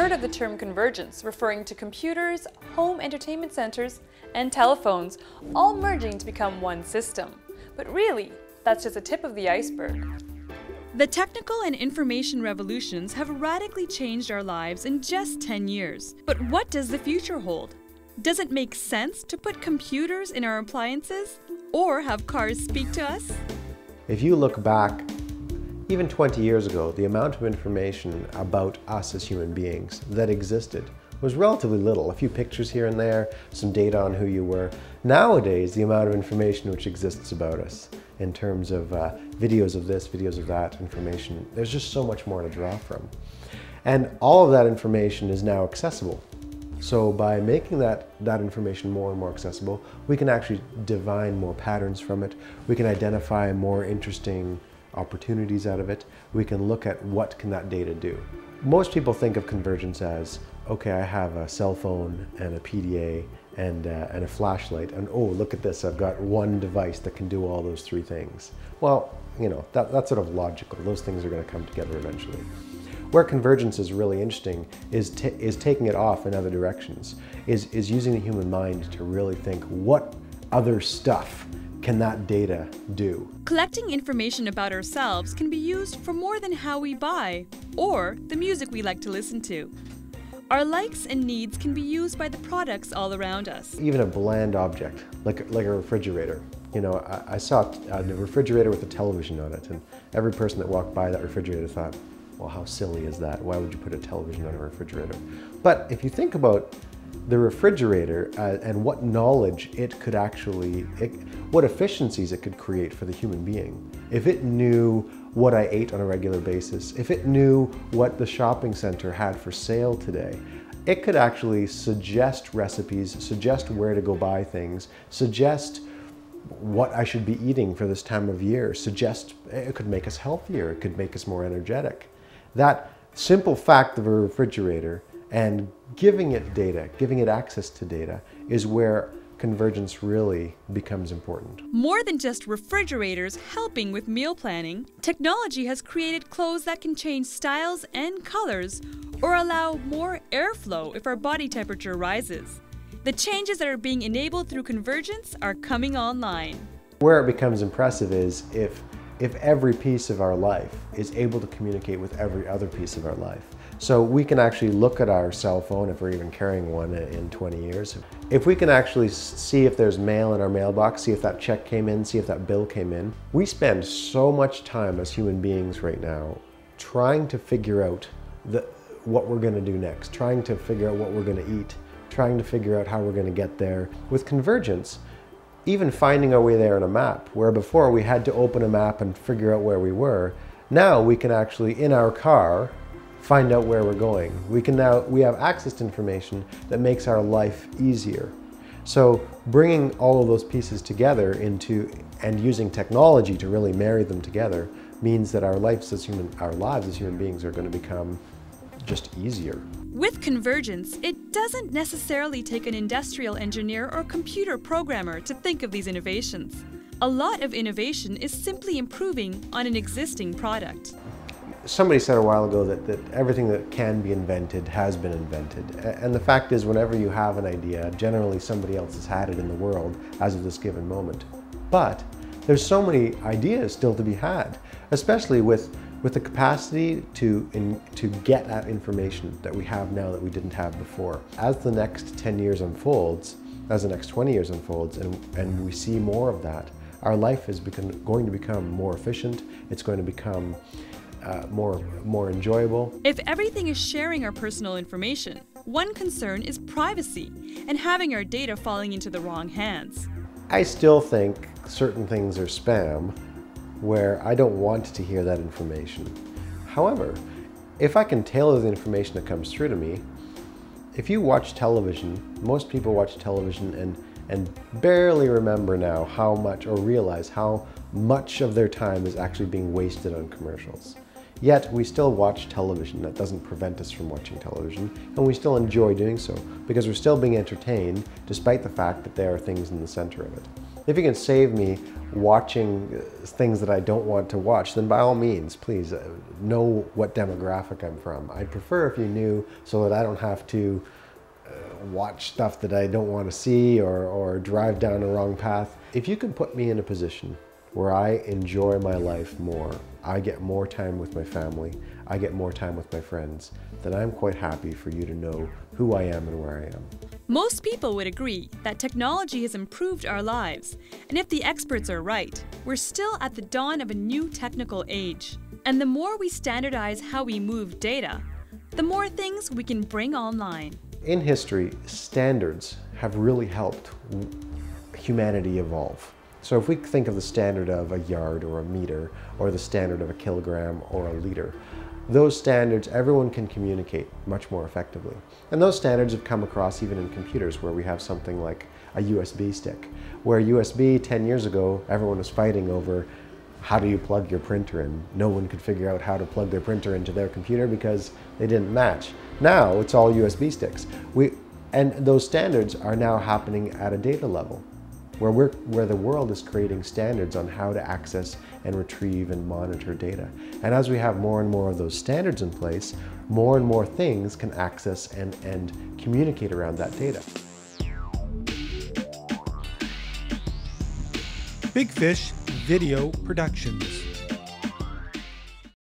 heard of the term convergence, referring to computers, home entertainment centers, and telephones all merging to become one system. But really, that's just the tip of the iceberg. The technical and information revolutions have radically changed our lives in just 10 years. But what does the future hold? Does it make sense to put computers in our appliances or have cars speak to us? If you look back, even 20 years ago, the amount of information about us as human beings that existed was relatively little. A few pictures here and there, some data on who you were. Nowadays, the amount of information which exists about us in terms of videos of this, videos of that information, there's just so much more to draw from. And all of that information is now accessible. So by making that information more and more accessible, we can actually divine more patterns from it. We can identify more interesting opportunities out of it. We can look at what can that data do. Most people think of convergence as, okay, I have a cell phone and a PDA and a flashlight, and oh, look at this, I've got one device that can do all those three things. Well, you know, that's sort of logical. Those things are going to come together eventually. Where convergence is really interesting is taking it off in other directions, is using the human mind to really think, what other stuff can that data do? Collecting information about ourselves can be used for more than how we buy or the music we like to listen to. Our likes and needs can be used by the products all around us. Even a bland object, like a refrigerator. You know, I saw a refrigerator with a television on it, and every person that walked by that refrigerator thought, well, how silly is that? Why would you put a television on a refrigerator? But if you think about the refrigerator and what knowledge it could actually, what efficiencies it could create for the human being. If it knew what I ate on a regular basis, if it knew what the shopping center had for sale today, it could actually suggest recipes, suggest where to go buy things, suggest what I should be eating for this time of year, suggest it could make us healthier, it could make us more energetic. That simple fact of a refrigerator and giving it data, giving it access to data, is where convergence really becomes important. More than just refrigerators helping with meal planning, technology has created clothes that can change styles and colors or allow more airflow if our body temperature rises. The changes that are being enabled through convergence are coming online. Where it becomes impressive is if every piece of our life is able to communicate with every other piece of our life. So we can actually look at our cell phone, if we're even carrying one in 20 years. If we can actually see if there's mail in our mailbox, see if that check came in, see if that bill came in. We spend so much time as human beings right now trying to figure out what we're going to do next, trying to figure out what we're going to eat, trying to figure out how we're going to get there. With convergence, even finding our way there on a map, where before we had to open a map and figure out where we were, now we can actually, in our car, find out where we're going. We have access to information that makes our life easier. So bringing all of those pieces together and using technology to really marry them together means that our lives as human beings are going to become just easier. With convergence, it doesn't necessarily take an industrial engineer or computer programmer to think of these innovations. A lot of innovation is simply improving on an existing product. Somebody said a while ago that everything that can be invented has been invented. And the fact is, whenever you have an idea, generally somebody else has had it in the world as of this given moment. But there's so many ideas still to be had, especially with the capacity to get at information that we have now that we didn't have before. As the next 10 years unfolds, as the next 20 years unfolds, and we see more of that, our life is going to become more efficient, it's going to become more enjoyable. If everything is sharing our personal information, one concern is privacy and having our data falling into the wrong hands. I still think certain things are spam where I don't want to hear that information. However, if I can tailor the information that comes through to me, if you watch television, most people watch television and barely remember now how much, or realize how much of their time is actually being wasted on commercials. Yet we still watch television. That doesn't prevent us from watching television, and we still enjoy doing so because we're still being entertained despite the fact that there are things in the center of it. If you can save me watching things that I don't want to watch, then by all means, please know what demographic I'm from. I'd prefer if you knew so that I don't have to watch stuff that I don't want to see or drive down a wrong path. If you can put me in a position where I enjoy my life more, I get more time with my family, I get more time with my friends, then I'm quite happy for you to know who I am and where I am. Most people would agree that technology has improved our lives, and if the experts are right, we're still at the dawn of a new technical age. And the more we standardize how we move data, the more things we can bring online. In history, standards have really helped humanity evolve. So if we think of the standard of a yard or a meter, or the standard of a kilogram or a liter, those standards, everyone can communicate much more effectively. And those standards have come across even in computers, where we have something like a USB stick, where USB 10 years ago, everyone was fighting over how do you plug your printer in. No one could figure out how to plug their printer into their computer because they didn't match. Now it's all USB sticks. And those standards are now happening at a data level, where the world is creating standards on how to access and retrieve and monitor data. And as we have more and more of those standards in place, more and more things can access and communicate around that data. Big Fish Video Productions.